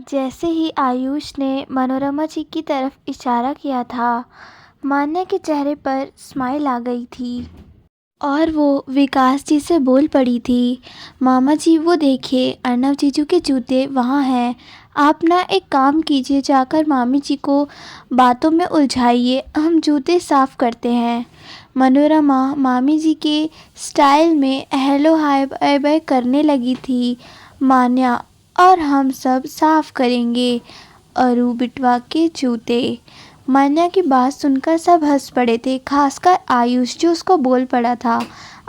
जैसे ही आयुष ने मनोरमा जी की तरफ इशारा किया था, मान्या के चेहरे पर स्माइल आ गई थी और वो विकास जी से बोल पड़ी थी, मामा जी वो देखिए अर्नव जीजू के जूते वहाँ हैं। आप ना एक काम कीजिए, जाकर मामी जी को बातों में उलझाइए, हम जूते साफ़ करते हैं। मनोरमा मामी जी के स्टाइल में हेलो हाय बाय बाय करने लगी थी। मान्या और हम सब साफ़ करेंगे अरू बिटवा के जूते। मान्या की बात सुनकर सब हंस पड़े थे, खासकर आयुष जो उसको बोल पड़ा था,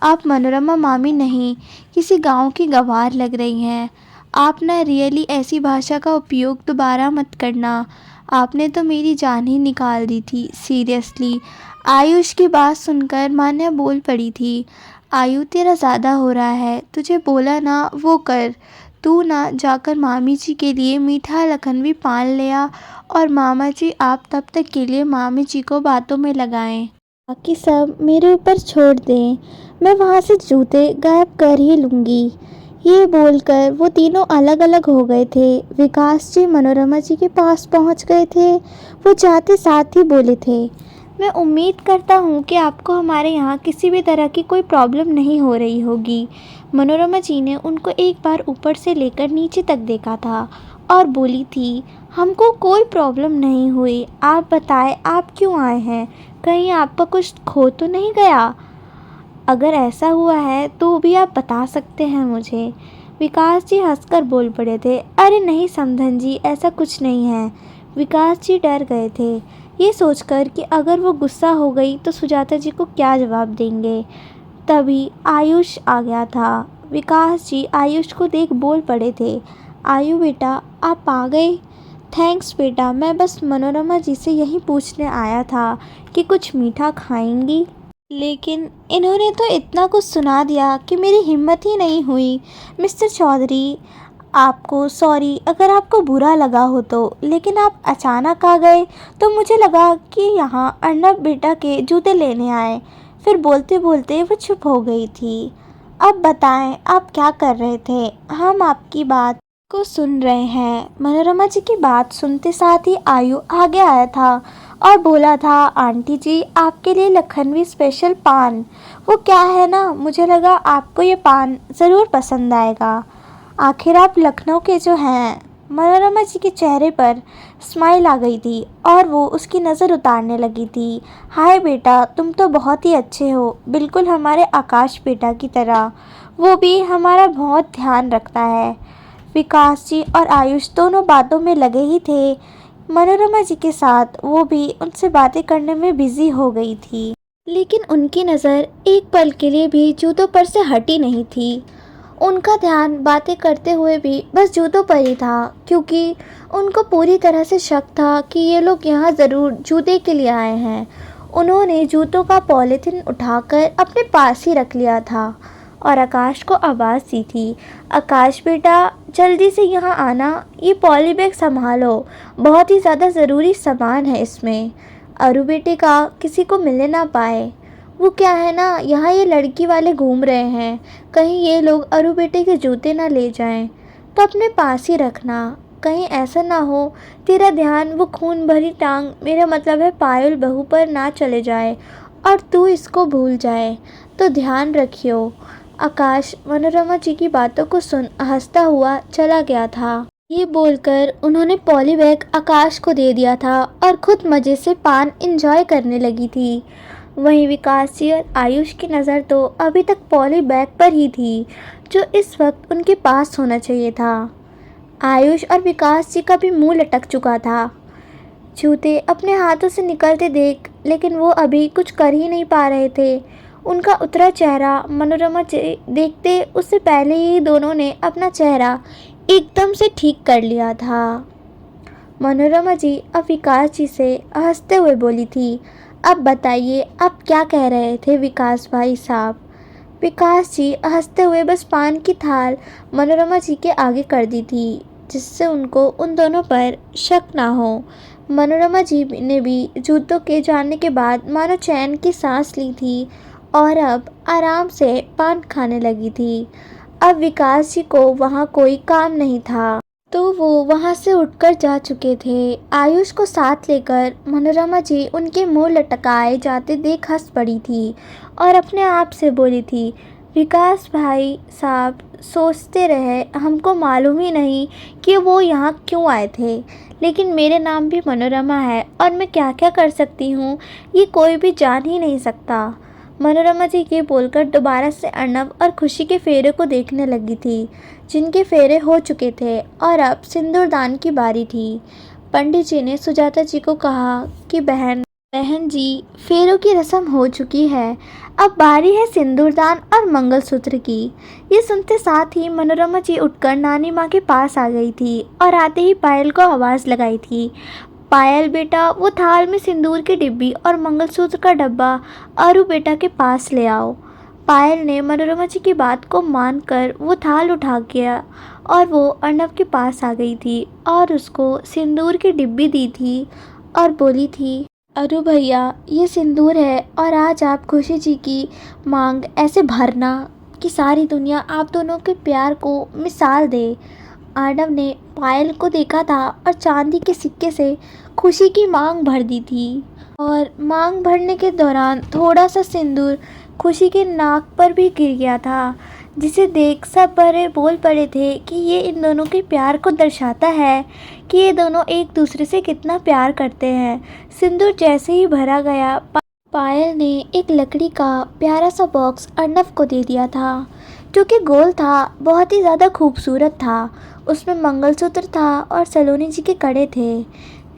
आप मनोरमा मामी नहीं, किसी गांव की गवार लग रही हैं। आप ना रियली ऐसी भाषा का उपयोग दोबारा मत करना, आपने तो मेरी जान ही निकाल दी थी सीरियसली। आयुष की बात सुनकर मान्या बोल पड़ी थी, आयु तेरा ज़्यादा हो रहा है, तुझे बोला ना वो कर। तू ना जाकर मामी जी के लिए मीठा लखनवी पान ले आ और मामा जी आप तब तक के लिए मामी जी को बातों में लगाएं। बाकी सब मेरे ऊपर छोड़ दें, मैं वहाँ से जूते गायब कर ही लूँगी। ये बोलकर वो तीनों अलग अलग हो गए थे। विकास जी मनोरमा जी के पास पहुँच गए थे। वो जाते साथ ही बोले थे, मैं उम्मीद करता हूँ कि आपको हमारे यहाँ किसी भी तरह की कोई प्रॉब्लम नहीं हो रही होगी। मनोरमा जी ने उनको एक बार ऊपर से लेकर नीचे तक देखा था और बोली थी, हमको कोई प्रॉब्लम नहीं हुई। आप बताएं आप क्यों आए हैं, कहीं आपका कुछ खो तो नहीं गया? अगर ऐसा हुआ है तो भी आप बता सकते हैं मुझे। विकास जी हंसकर बोल पड़े थे, अरे नहीं समधन जी, ऐसा कुछ नहीं है। विकास जी डर गए थे ये सोचकर कि अगर वो गुस्सा हो गई तो सुजाता जी को क्या जवाब देंगे। तभी आयुष आ गया था। विकास जी आयुष को देख बोल पड़े थे, आयु बेटा आप आ गए। थैंक्स बेटा, मैं बस मनोरमा जी से यही पूछने आया था कि कुछ मीठा खाएंगी, लेकिन इन्होंने तो इतना कुछ सुना दिया कि मेरी हिम्मत ही नहीं हुई। मिस्टर चौधरी, आपको सॉरी अगर आपको बुरा लगा हो तो, लेकिन आप अचानक आ गए तो मुझे लगा कि यहाँ अर्नब बेटा के जूते लेने आए। फिर बोलते बोलते वो चुप हो गई थी। अब बताएं आप क्या कर रहे थे, हम आपकी बात को सुन रहे हैं। मनोरमा जी की बात सुनते साथ ही आयु आगे आया था और बोला था, आंटी जी आपके लिए लखनवी स्पेशल पान। वो क्या है ना, मुझे लगा आपको ये पान ज़रूर पसंद आएगा, आखिर आप लखनऊ के जो हैं। मनोरमा जी के चेहरे पर स्माइल आ गई थी और वो उसकी नज़र उतारने लगी थी। हाय बेटा तुम तो बहुत ही अच्छे हो, बिल्कुल हमारे आकाश बेटा की तरह, वो भी हमारा बहुत ध्यान रखता है। विकास जी और आयुष दोनों बातों में लगे ही थे। मनोरमा जी के साथ वो भी उनसे बातें करने में बिजी हो गई थी, लेकिन उनकी नज़र एक पल के लिए भी जूतों पर से हटी नहीं थी। उनका ध्यान बातें करते हुए भी बस जूतों पर ही था, क्योंकि उनको पूरी तरह से शक था कि ये लोग यहाँ ज़रूर जूते के लिए आए हैं। उन्होंने जूतों का पॉलीथिन उठाकर अपने पास ही रख लिया था और आकाश को आवाज़ दी थी, आकाश बेटा जल्दी से यहाँ आना, ये पॉली बैग संभालो, बहुत ही ज़्यादा ज़रूरी सामान है इसमें, अरू बेटे का किसी को मिलने ना पाए। वो क्या है ना, यहाँ ये लड़की वाले घूम रहे हैं, कहीं ये लोग अरू बेटे के जूते ना ले जाएं, तो अपने पास ही रखना, कहीं ऐसा ना हो तेरा ध्यान वो खून भरी टांग, मेरा मतलब है पायल बहू पर ना चले जाए और तू इसको भूल जाए, तो ध्यान रखियो। आकाश मनोरमा जी की बातों को सुन हंसता हुआ चला गया था। ये बोलकर उन्होंने पॉली बैग आकाश को दे दिया था और खुद मज़े से पान एंजॉय करने लगी थी। वहीं विकास जी और आयुष की नज़र तो अभी तक पॉली बैग पर ही थी, जो इस वक्त उनके पास होना चाहिए था। आयुष और विकास जी का भी मुंह लटक चुका था जूते अपने हाथों से निकलते देख, लेकिन वो अभी कुछ कर ही नहीं पा रहे थे। उनका उतरा चेहरा मनोरमा देखते उससे पहले ही दोनों ने अपना चेहरा एकदम से ठीक कर लिया था। मनोरमा जी अब विकास जी से हंसते हुए बोली थी, अब बताइए आप क्या कह रहे थे विकास भाई साहब। विकास जी हंसते हुए बस पान की थाल मनोरमा जी के आगे कर दी थी, जिससे उनको उन दोनों पर शक ना हो। मनोरमा जी ने भी जूतों के जाने के बाद मानो चैन की सांस ली थी और अब आराम से पान खाने लगी थी। अब विकास जी को वहाँ कोई काम नहीं था। तो वो वहाँ से उठकर जा चुके थे। आयुष को साथ लेकर मनोरमा जी उनके मुंह लटकाए जाते देख हंस पड़ी थी और अपने आप से बोली थी, विकास भाई साहब सोचते रहे, हमको मालूम ही नहीं कि वो यहाँ क्यों आए थे, लेकिन मेरे नाम भी मनोरमा है और मैं क्या क्या कर सकती हूँ ये कोई भी जान ही नहीं सकता। मनोरमा जी ये बोलकर दोबारा से अर्नब और खुशी के फेरे को देखने लगी थी, जिनके फेरे हो चुके थे और अब सिंदूरदान की बारी थी। पंडित जी ने सुजाता जी को कहा कि बहन बहन जी, फेरों की रस्म हो चुकी है, अब बारी है सिंदूरदान और मंगलसूत्र की। ये सुनते साथ ही मनोरमा जी उठकर नानी माँ के पास आ गई थी और आते ही पायल को आवाज़ लगाई थी, पायल बेटा वो थाल में सिंदूर की डिब्बी और मंगलसूत्र का डब्बा अरु बेटा के पास ले आओ। पायल ने मनोरमा जी की बात को मानकर वो थाल उठा गया और वो अर्नब के पास आ गई थी और उसको सिंदूर की डिब्बी दी थी और बोली थी, अरु भैया ये सिंदूर है और आज आप खुशी जी की मांग ऐसे भरना कि सारी दुनिया आप दोनों के प्यार को मिसाल दे। अर्नब ने पायल को देखा था और चांदी के सिक्के से खुशी की मांग भर दी थी और मांग भरने के दौरान थोड़ा सा सिंदूर खुशी के नाक पर भी गिर गया था, जिसे देख सब बड़े बोल पड़े थे कि ये इन दोनों के प्यार को दर्शाता है कि ये दोनों एक दूसरे से कितना प्यार करते हैं। सिंदूर जैसे ही भरा गया, पायल ने एक लकड़ी का प्यारा सा बॉक्स अर्नब को दे दिया था, जो कि गोल था, बहुत ही ज़्यादा खूबसूरत था। उसमें मंगलसूत्र था और सलोनी जी के कड़े थे,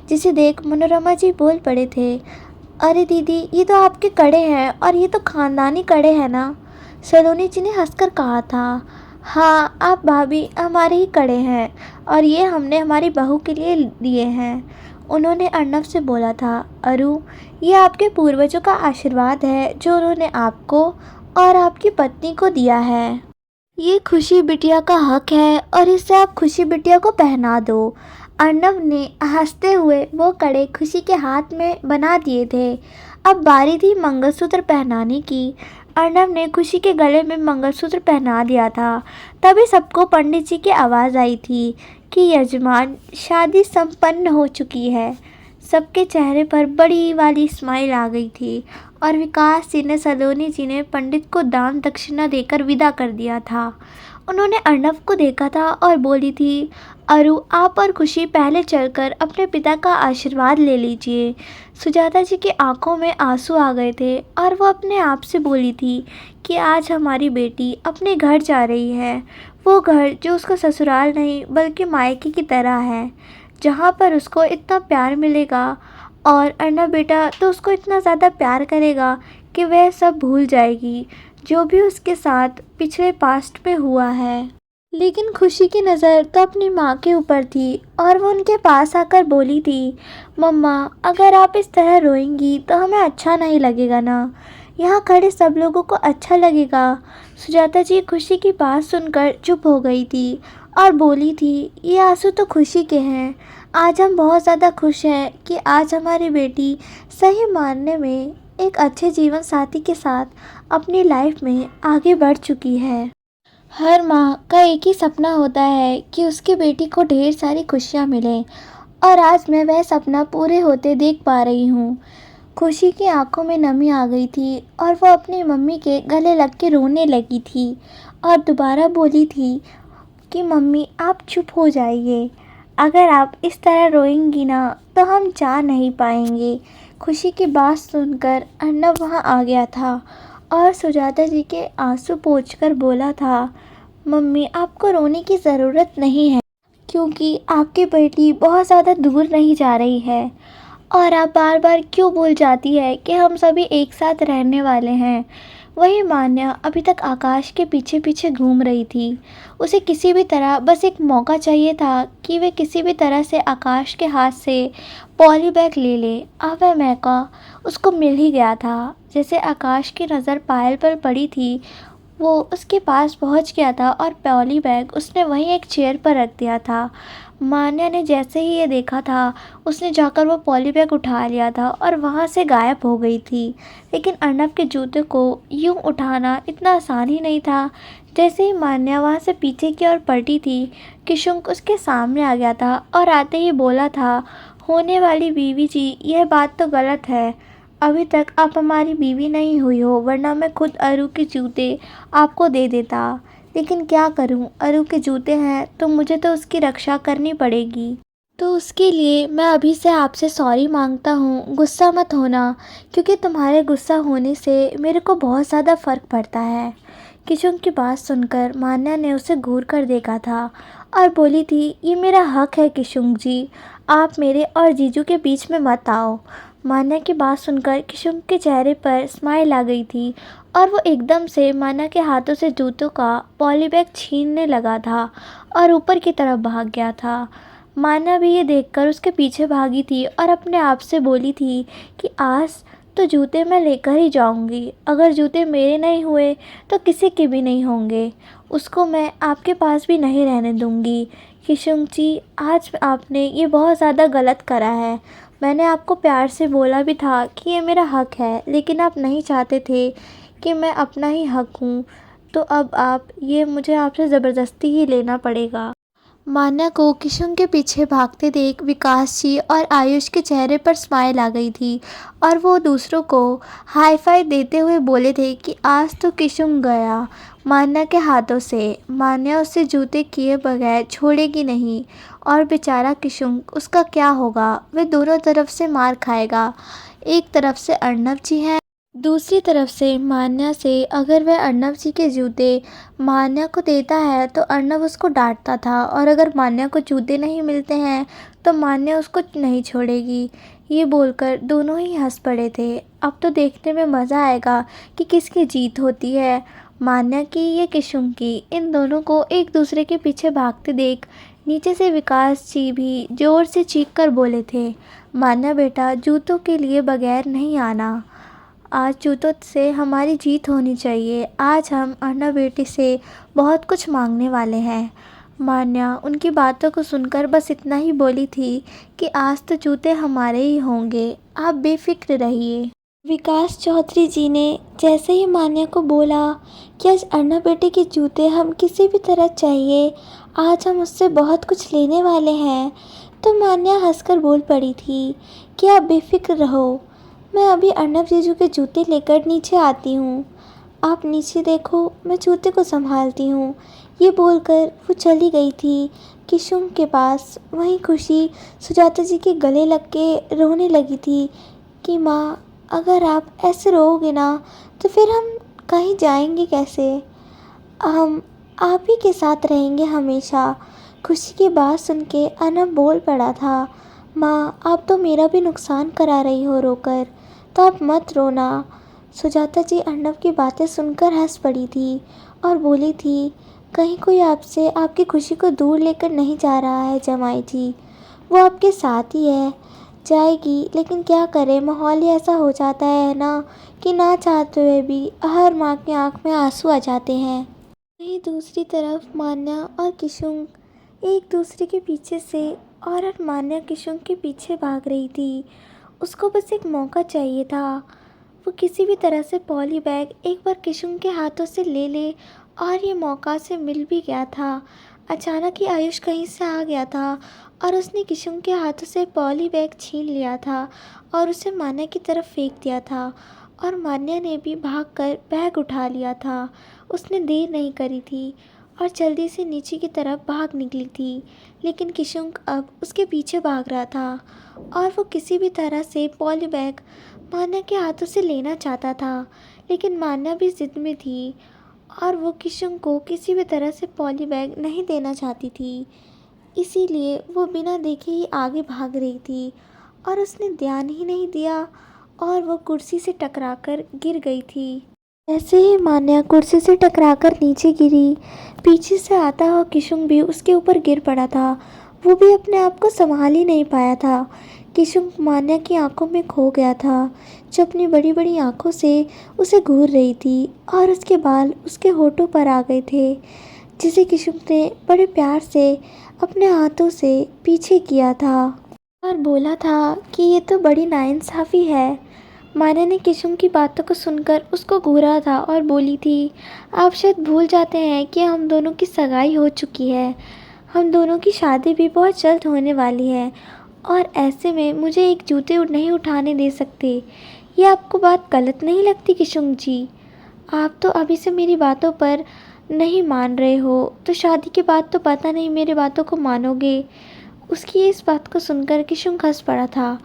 जिसे देख मनोरमा जी बोल पड़े थे, अरे दीदी ये तो आपके कड़े हैं और ये तो ख़ानदानी कड़े हैं ना। सलोनी जी ने हंसकर कहा था, हाँ आप भाभी हमारे ही कड़े हैं और ये हमने हमारी बहू के लिए दिए हैं। उन्होंने अर्नब से बोला था, अरु ये आपके पूर्वजों का आशीर्वाद है जो उन्होंने आपको और आपकी पत्नी को दिया है। ये खुशी बिटिया का हक है और इसे आप खुशी बिटिया को पहना दो। अर्नब ने हंसते हुए वो कड़े खुशी के हाथ में बना दिए थे। अब बारी थी मंगलसूत्र पहनाने की। अर्नब ने खुशी के गले में मंगलसूत्र पहना दिया था। तभी सबको पंडित जी की आवाज़ आई थी कि यजमान शादी संपन्न हो चुकी है। सबके चेहरे पर बड़ी वाली स्माइल आ गई थी और विकास जी ने सलोनी जी ने पंडित को दान दक्षिणा देकर विदा कर दिया था। उन्होंने अर्नब को देखा था और बोली थी, अरु आप और खुशी पहले चलकर अपने पिता का आशीर्वाद ले लीजिए। सुजाता जी की आंखों में आंसू आ गए थे और वो अपने आप से बोली थी कि आज हमारी बेटी अपने घर जा रही है, वो घर जो उसका ससुराल नहीं बल्कि मायके की तरह है, जहाँ पर उसको इतना प्यार मिलेगा और अर्नब बेटा तो उसको इतना ज़्यादा प्यार करेगा कि वह सब भूल जाएगी जो भी उसके साथ पिछले पास्ट में हुआ है। लेकिन खुशी की नज़र तो अपनी माँ के ऊपर थी और वो उनके पास आकर बोली थी, मम्मा अगर आप इस तरह रोएंगी तो हमें अच्छा नहीं लगेगा ना, यहाँ खड़े सब लोगों को अच्छा लगेगा। सुजाता जी खुशी की बात सुनकर चुप हो गई थी और बोली थी, ये आंसू तो खुशी के हैं, आज हम बहुत ज़्यादा खुश हैं कि आज हमारी बेटी सही मायने में एक अच्छे जीवन साथी के साथ अपनी लाइफ में आगे बढ़ चुकी है। हर माँ का एक ही सपना होता है कि उसकी बेटी को ढेर सारी खुशियाँ मिलें और आज मैं वह सपना पूरे होते देख पा रही हूँ। खुशी की आंखों में नमी आ गई थी और वो अपनी मम्मी के गले लग के रोने लगी थी और दोबारा बोली थी कि मम्मी आप चुप हो जाइए, अगर आप इस तरह रोएंगी ना तो हम जा नहीं पाएंगे। खुशी की बात सुनकर अर्नब वहाँ आ गया था और सुजाता जी के आंसू पोंछकर बोला था, मम्मी आपको रोने की ज़रूरत नहीं है क्योंकि आपकी बेटी बहुत ज़्यादा दूर नहीं जा रही है और आप बार बार क्यों भूल जाती है कि हम सभी एक साथ रहने वाले हैं। वही मान्या अभी तक आकाश के पीछे पीछे घूम रही थी। उसे किसी भी तरह बस एक मौका चाहिए था कि वे किसी भी तरह से आकाश के हाथ से पॉली बैग ले ले। अब वह मौका उसको मिल ही गया था। जैसे आकाश की नज़र पायल पर पड़ी थी, वो उसके पास पहुंच गया था और पॉली बैग उसने वहीं एक चेयर पर रख दिया था। मान्या ने जैसे ही ये देखा था, उसने जाकर वो पॉली बैग उठा लिया था और वहाँ से गायब हो गई थी। लेकिन अर्नब के जूते को यूं उठाना इतना आसान ही नहीं था। जैसे ही मान्या वहाँ से पीछे की ओर पलटी थी, किशुंक उसके सामने आ गया था और आते ही बोला था, होने वाली बीवी जी, यह बात तो गलत है। अभी तक आप हमारी बीवी नहीं हुई हो, वरना मैं खुद अरु के जूते आपको दे देता। लेकिन क्या करूं, अरु के जूते हैं तो मुझे तो उसकी रक्षा करनी पड़ेगी। तो उसके लिए मैं अभी से आपसे सॉरी मांगता हूँ। गुस्सा मत होना, क्योंकि तुम्हारे गुस्सा होने से मेरे को बहुत ज़्यादा फ़र्क पड़ता है। किशुंक की बात सुनकर मान्या ने उसे घूर कर देखा था और बोली थी, ये मेरा हक है किशुंक जी, आप मेरे और जीजू के बीच में मत आओ। मान्या की बात सुनकर किशुंक के चेहरे पर स्माइल आ गई थी और वो एकदम से मान्या के हाथों से जूतों का पॉलीबैग छीनने लगा था और ऊपर की तरफ भाग गया था। मान्या भी ये देखकर उसके पीछे भागी थी और अपने आप से बोली थी कि आज तो जूते मैं लेकर ही जाऊंगी। अगर जूते मेरे नहीं हुए तो किसी के भी नहीं होंगे। उसको मैं आपके पास भी नहीं रहने दूंगी। किशुंक जी, आज आपने ये बहुत ज़्यादा गलत करा है। मैंने आपको प्यार से बोला भी था कि ये मेरा हक है, लेकिन आप नहीं चाहते थे कि मैं अपना ही हक हूँ, तो अब आप ये मुझे आपसे ज़बरदस्ती ही लेना पड़ेगा। मान्या को किशुंक के पीछे भागते देख विकास जी और आयुष के चेहरे पर स्माइल आ गई थी और वो दूसरों को हाई फाई देते हुए बोले थे कि आज तो किशुंक गया मान्या के हाथों से। मान्या उसे जूते किए बगैर छोड़ेगी नहीं और बेचारा किशुंक, उसका क्या होगा? वे दोनों तरफ से मार खाएगा। एक तरफ से अर्नब जी हैं, दूसरी तरफ से मान्या से। अगर वह अर्नब जी के जूते मान्या को देता है तो अर्नब उसको डांटता था, और अगर मान्या को जूते नहीं मिलते हैं तो मान्या उसको नहीं छोड़ेगी। ये बोलकर दोनों ही हंस पड़े थे। अब तो देखने में मज़ा आएगा कि किसकी जीत होती है, मान्या की या किशुंक की। इन दोनों को एक दूसरे के पीछे भागते देख नीचे से विकास जी भी जोर से चीख कर बोले थे, मान्या बेटा, जूतों के लिए बगैर नहीं आना। आज जूतों से हमारी जीत होनी चाहिए। आज हम अर्नब बेटी से बहुत कुछ मांगने वाले हैं। मान्या उनकी बातों को सुनकर बस इतना ही बोली थी कि आज तो जूते हमारे ही होंगे, आप बेफिक्र रहिए। विकास चौधरी जी ने जैसे ही मान्या को बोला कि आज अर्नब बेटे के जूते हम किसी भी तरह चाहिए, आज हम उससे बहुत कुछ लेने वाले हैं, तो मान्या हंसकर बोल पड़ी थी कि आप बेफिक्र रहो, मैं अभी अर्नब जीजू के जूते लेकर नीचे आती हूँ। आप नीचे देखो, मैं जूते को संभालती हूँ। ये बोलकर वो चली गई थी किशुंक के पास। वहीं खुशी सुजाता जी के गले लग के रोने लगी थी कि माँ, अगर आप ऐसे रहोगे ना तो फिर हम कहीं जाएंगे कैसे? हम आप ही के साथ रहेंगे हमेशा। खुशी की बात सुन के अर्नब बोल पड़ा था, माँ, आप तो मेरा भी नुकसान करा रही हो रोकर, तो आप मत रोना। सुजाता जी अर्नब की बातें सुनकर हंस पड़ी थी और बोली थी, कहीं कोई आपसे आपकी खुशी को दूर लेकर नहीं जा रहा है जमाई जी, वो आपके साथ ही है। जाएगी, लेकिन क्या करे, माहौल ही ऐसा हो जाता है ना कि ना चाहते हुए भी हर माँ की आंख में आंसू आ जाते हैं। वहीं दूसरी तरफ मान्या और किशुंक एक दूसरे के पीछे से, और मान्या किशुंक के पीछे भाग रही थी। उसको बस एक मौका चाहिए था। वो किसी भी तरह से पॉली बैग एक बार किशुंक के हाथों से ले ले, और ये मौका से मिल भी गया था। अचानक ही आयुष कहीं से आ गया था और उसने किशुंक के हाथों से पॉली बैग छीन लिया था और उसे मान्या की तरफ फेंक दिया था, और मान्या ने भी भागकर बैग उठा लिया था। उसने देर नहीं करी थी और जल्दी से नीचे की तरफ भाग निकली थी, लेकिन किशुंक अब उसके पीछे भाग रहा था और वो किसी भी तरह से पॉली बैग मान्या के हाथों से लेना चाहता था। लेकिन मान्या भी ज़िद में थी और वो किशुंक को किसी भी तरह से पॉली बैग नहीं देना चाहती थी, इसीलिए वो बिना देखे ही आगे भाग रही थी और उसने ध्यान ही नहीं दिया और वो कुर्सी से टकराकर गिर गई थी। ऐसे ही मान्या कुर्सी से टकराकर नीचे गिरी, पीछे से आता हुआ किशुंक भी उसके ऊपर गिर पड़ा था। वो भी अपने आप को संभाल ही नहीं पाया था। किशुंक मान्या की आंखों में खो गया था, जो अपनी बड़ी बड़ी आंखों से उसे घूर रही थी, और उसके बाल उसके होठों पर आ गए थे, जिसे किशुंक ने बड़े प्यार से अपने हाथों से पीछे किया था और बोला था कि ये तो बड़ी नाइंसाफ़ी है। मान्या ने किशुन की बातों को सुनकर उसको घूरा था और बोली थी, आप शायद भूल जाते हैं कि हम दोनों की सगाई हो चुकी है। हम दोनों की शादी भी बहुत जल्द होने वाली है और ऐसे में मुझे एक जूते नहीं उठाने दे सकते। ये आपको बात गलत नहीं लगती किशुन जी? आप तो अभी से मेरी बातों पर नहीं मान रहे हो, तो शादी के बाद तो पता नहीं मेरी बातों को मानोगे। उसकी इस बात को सुनकर किशुन हंस पड़ा था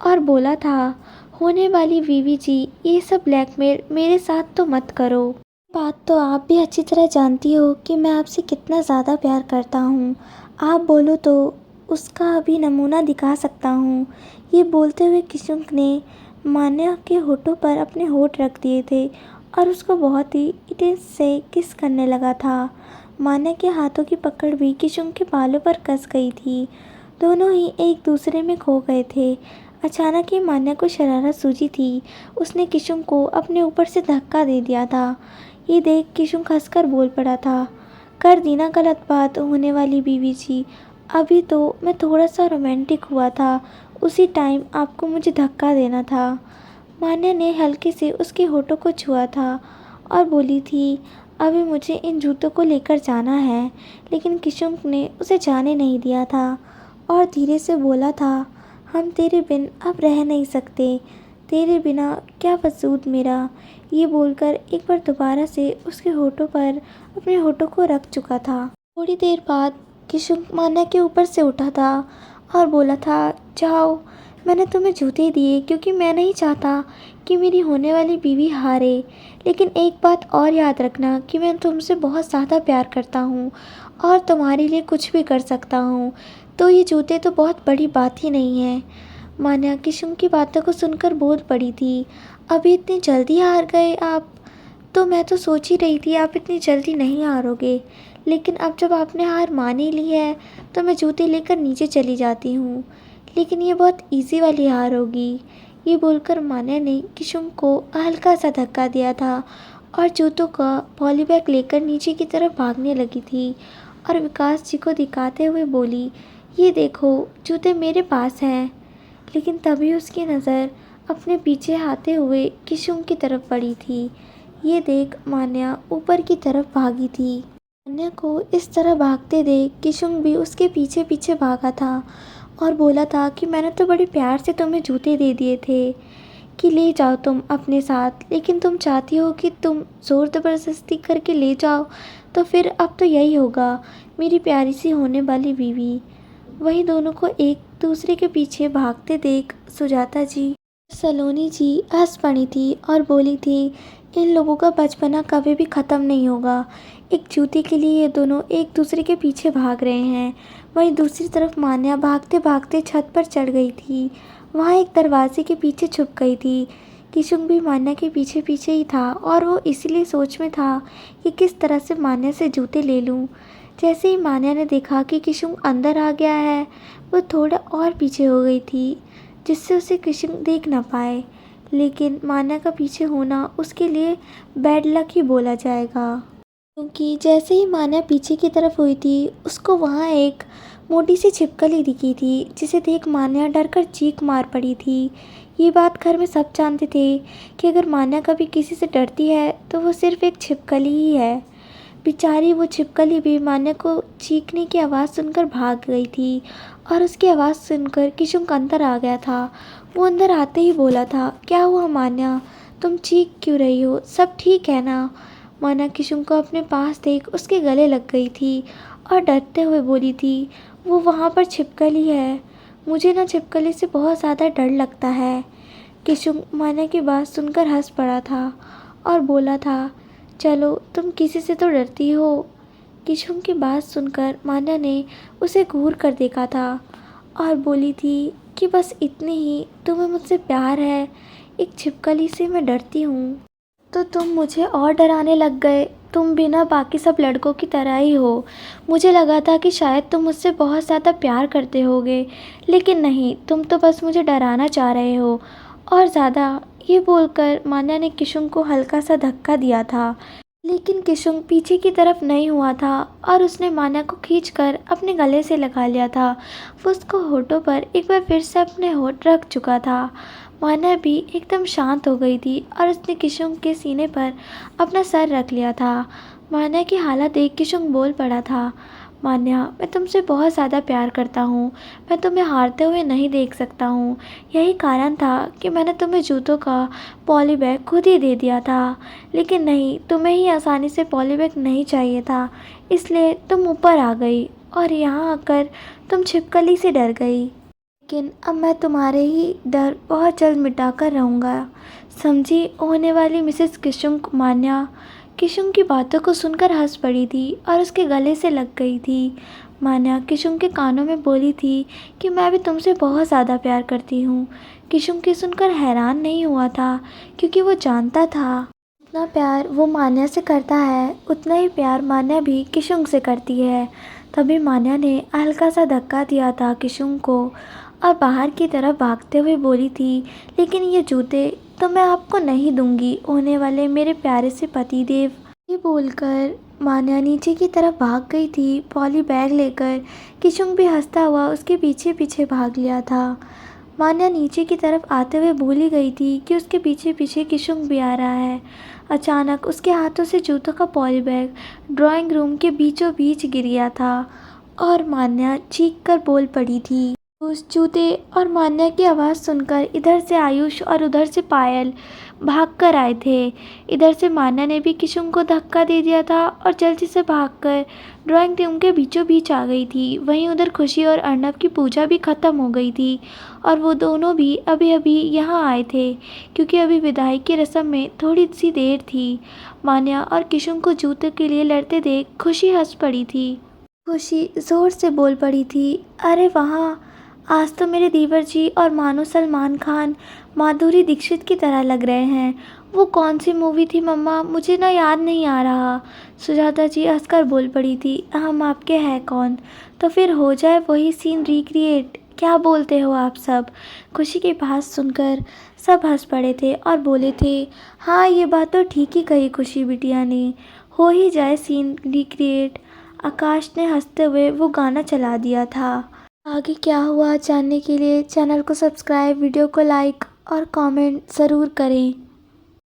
और बोला था, होने वाली बीवी जी, ये सब ब्लैकमेल मेरे साथ तो मत करो। बात तो आप भी अच्छी तरह जानती हो कि मैं आपसे कितना ज़्यादा प्यार करता हूँ। आप बोलो तो उसका अभी नमूना दिखा सकता हूँ। ये बोलते हुए किशुन ने मान्या के होठों पर अपने होठ रख दिए थे और उसको बहुत ही इटे से किस करने लगा था। मान्या के हाथों की पकड़ भी किशुन के बालों पर कस गई थी। दोनों ही एक दूसरे में खो गए थे। अचानक ही मान्या को शरारत सूझी थी। उसने किशुन को अपने ऊपर से धक्का दे दिया था। ये देख किशुन हंसकर बोल पड़ा था, कर दी ना गलत बात होने वाली बीवी जी। अभी तो मैं थोड़ा सा रोमांटिक हुआ था, उसी टाइम आपको मुझे धक्का देना था। मान्या ने हल्के से उसके होठों को छुआ था और बोली थी, अभी मुझे इन जूतों को लेकर जाना है। लेकिन किशुन ने उसे जाने नहीं दिया था और धीरे से बोला था, हम तेरे बिन अब रह नहीं सकते। तेरे बिना क्या वजूद मेरा। ये बोलकर एक बार दोबारा से उसके होठों पर अपने होठों को रख चुका था। थोड़ी देर बाद किशुन मान्या के ऊपर से उठा था और बोला था, जाओ, मैंने तुम्हें जूते दिए क्योंकि मैं नहीं चाहता कि मेरी होने वाली बीवी हारे। लेकिन एक बात और याद रखना कि मैं तुमसे बहुत ज़्यादा प्यार करता हूँ और तुम्हारे लिए कुछ भी कर सकता हूँ। तो ये जूते तो बहुत बड़ी बात ही नहीं है। मान्या किशुन की बातों को सुनकर बोल पड़ी थी, अभी इतनी जल्दी हार गए आप? तो मैं तो सोच ही रही थी आप इतनी जल्दी नहीं हारोगे। लेकिन अब जब आपने हार मान ही ली है तो मैं जूते लेकर नीचे चली जाती हूँ। लेकिन ये बहुत इजी वाली हार होगी। ये बोलकर मान्या ने किशुन को हल्का सा धक्का दिया था और जूतों का पॉलीबैग लेकर नीचे की तरफ भागने लगी थी और विकास जी को दिखाते हुए बोली, ये देखो, जूते मेरे पास हैं। लेकिन तभी उसकी नज़र अपने पीछे आते हुए किशुन की तरफ पड़ी थी। ये देख मान्या ऊपर की तरफ भागी थी। मान्या को इस तरह भागते देख किशुन भी उसके पीछे पीछे भागा था और बोला था कि मैंने तो बड़े प्यार से तुम्हें जूते दे दिए थे कि ले जाओ तुम अपने साथ, लेकिन तुम चाहती हो कि तुम ज़ोर ज़बरदस्ती करके ले जाओ। तो फिर अब तो यही होगा, मेरी प्यारी सी होने वाली बीवी। वहीं दोनों को एक दूसरे के पीछे भागते देख सुजाता जी, सलोनी जी हंस पड़ी थी और बोली थी, इन लोगों का बचपना कभी भी ख़त्म नहीं होगा। एक जूते के लिए ये दोनों एक दूसरे के पीछे भाग रहे हैं। वहीं दूसरी तरफ मान्या भागते भागते छत पर चढ़ गई थी। वहाँ एक दरवाजे के पीछे छुप गई थी। किशुन भी मान्या के पीछे पीछे ही था और वो इसलिए सोच में था कि किस तरह से मान्या से जूते ले लूँ। जैसे ही मान्या ने देखा कि किशुन अंदर आ गया है, वो थोड़ा और पीछे हो गई थी जिससे उसे किशुन देख ना पाए। लेकिन मान्या का पीछे होना उसके लिए बैड लक ही बोला जाएगा, क्योंकि जैसे ही मान्या पीछे की तरफ हुई थी उसको वहाँ एक मोटी सी छिपकली दिखी थी जिसे देख मान्या डरकर चीख मार पड़ी थी। ये बात घर में सब जानते थे कि अगर मान्या कभी किसी से डरती है तो वो सिर्फ एक छिपकली ही है। बेचारी वो छिपकली भी मान्या को चीखने की आवाज़ सुनकर भाग गई थी और उसकी आवाज़ सुनकर किशुन अंदर आ गया था। वो अंदर आते ही बोला था, क्या हुआ मान्या, तुम चीख क्यों रही हो, सब ठीक है ना? मान्या किशुन को अपने पास देख उसके गले लग गई थी और डरते हुए बोली थी, वो वहाँ पर छिपकली है, मुझे ना छिपकली से बहुत ज़्यादा डर लगता है। किशुन मान्या की बात सुनकर हंस पड़ा था और बोला था, चलो तुम किसी से तो डरती हो। किशुन की बात सुनकर मान्या ने उसे घूर कर देखा था और बोली थी कि बस इतनी ही तुम्हें मुझसे प्यार है, एक छिपकली से मैं डरती हूँ तो तुम मुझे और डराने लग गए। तुम भी ना बाकी सब लड़कों की तरह ही हो। मुझे लगा था कि शायद तुम मुझसे बहुत ज़्यादा प्यार करते होगे, लेकिन नहीं, तुम तो बस मुझे डराना चाह रहे हो और ज़्यादा। ये बोलकर मान्या ने किशुन को हल्का सा धक्का दिया था। लेकिन किशुंग पीछे की तरफ नहीं हुआ था और उसने मान्या को खींचकर अपने गले से लगा लिया था। वो उसको होठों पर एक बार फिर से अपने होठ रख चुका था। मान्या भी एकदम शांत हो गई थी और उसने किशुंग के सीने पर अपना सर रख लिया था। मान्या की हालत देख किशुंग बोल पड़ा था, मान्या, मैं तुमसे बहुत ज़्यादा प्यार करता हूँ। मैं तुम्हें हारते हुए नहीं देख सकता हूँ। यही कारण था कि मैंने तुम्हें जूतों का पॉली बैग खुद ही दे दिया था। लेकिन नहीं, तुम्हें ही आसानी से पॉली बैग नहीं चाहिए था, इसलिए तुम ऊपर आ गई और यहाँ आकर तुम छिपकली से डर गई। लेकिन अब मैं तुम्हारे ही डर बहुत जल्द मिटा कर रहूँगा, समझी? होने वाली मिसेस किशुंग। मान्या किशुंग की बातों को सुनकर हंस पड़ी थी और उसके गले से लग गई थी। मान्या किशुंग के कानों में बोली थी कि मैं भी तुमसे बहुत ज़्यादा प्यार करती हूँ। किशुंग की सुनकर हैरान नहीं हुआ था, क्योंकि वो जानता था जितना प्यार वो मान्या से करता है उतना ही प्यार मान्या भी किशुंग से करती है। तभी मान्या ने हल्का सा धक्का दिया था किशुंग को और बाहर की तरफ भागते हुए बोली थी, लेकिन ये जूते तो मैं आपको नहीं दूंगी, होने वाले मेरे प्यारे से पतिदेव। ये बोलकर मान्या नीचे की तरफ भाग गई थी पॉली बैग लेकर। किशुंग भी हंसता हुआ उसके पीछे पीछे भाग लिया था। मान्या नीचे की तरफ आते हुए भूल ही गई थी कि उसके पीछे पीछे किशुंग भी आ रहा है। अचानक उसके हाथों से जूतों का पॉली बैग ड्राइंग रूम के बीचों बीच गिर गया था और मान्या चीख कर बोल पड़ी थी। उस जूते और मान्या की आवाज़ सुनकर इधर से आयुष और उधर से पायल भाग कर आए थे। इधर से मान्या ने भी किशुंग को धक्का दे दिया था और जल्दी से भागकर ड्राइंग रूम के बीचों बीच आ गई थी। वहीं उधर खुशी और अर्नब की पूजा भी ख़त्म हो गई थी और वो दोनों भी अभी अभी यहाँ आए थे, क्योंकि अभी विदाई की रस्म में थोड़ी सी देर थी। मान्या और किशुंग को जूते के लिए लड़ते देख खुशी हंस पड़ी थी। खुशी ज़ोर से बोल पड़ी थी, अरे वहाँ, आज तो मेरे दीवर जी और मानो सलमान खान माधुरी दीक्षित की तरह लग रहे हैं। वो कौन सी मूवी थी मम्मा, मुझे ना याद नहीं आ रहा। सुजाता जी हंसकर बोल पड़ी थी, हम आपके हैं कौन, तो फिर हो जाए वही सीन रिक्रिएट। क्या बोलते हो आप सब? खुशी की बात सुनकर सब हंस पड़े थे और बोले थे, हाँ ये बात तो ठीक ही कही खुशी बिटिया ने, हो ही जाए सीन रिक्रिएट। आकाश ने हंसते हुए वो गाना चला दिया था। आगे क्या हुआ जानने के लिए चैनल को सब्सक्राइब, वीडियो को लाइक और कमेंट ज़रूर करें।